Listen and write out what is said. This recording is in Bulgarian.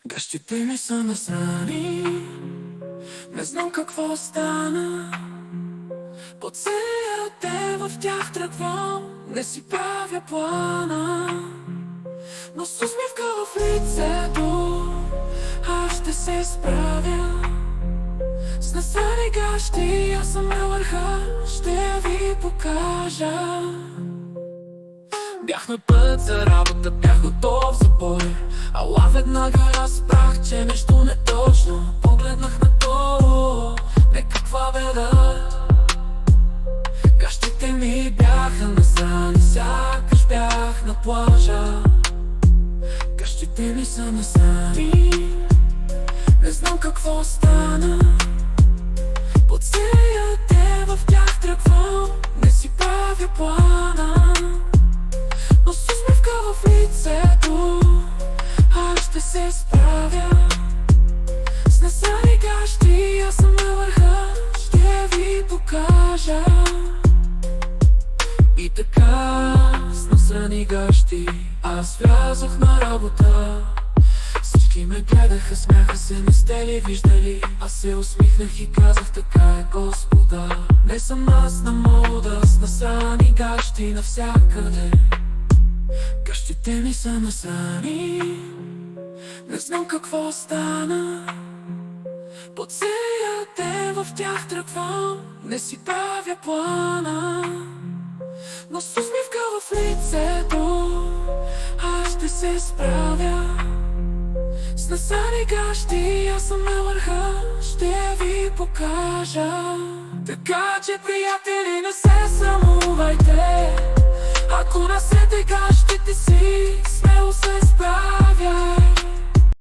Гащите ми са насрани, не знам какво стана. По целия ден в тях тръгвам, не си правя плана. Но с усмивка в лицето, аз ще се справя. С насрани гащи, аз съм на върха, ще ви покажа. Бях на път за работа, бях готов за бой. Ала веднага разбрах, че нещо неточно. Погледнах надолу, не каква беда. Гащите ми бяха насрани, сякаш бях на плажа. Гащите ми са насрани, не знам какво стана. По целия ден в тях тръгвам, не си правя плана. Но с усмивка в лицето, аз ще се справя. С насрани гащи, аз съм на върха, ще ви покажа. И така, с насрани гащи, аз влязох на работа. Всички ме гледаха, смяха се, не сте ли виждали? Аз се усмихнах и казах, така е, Господа. Не съм аз на мода, с насрани гащи навсякъде. Гащите ми са насрани, не знам какво стана. По целия ден в тях тръгвам, не си правя плана. Но с усмивка в лицето, аз ще се справя. С насрани гащи, аз съм на върха, ще ви покажа. Така че, приятели, не се срамувайте. Ако насрете гащите си, смело се справяй.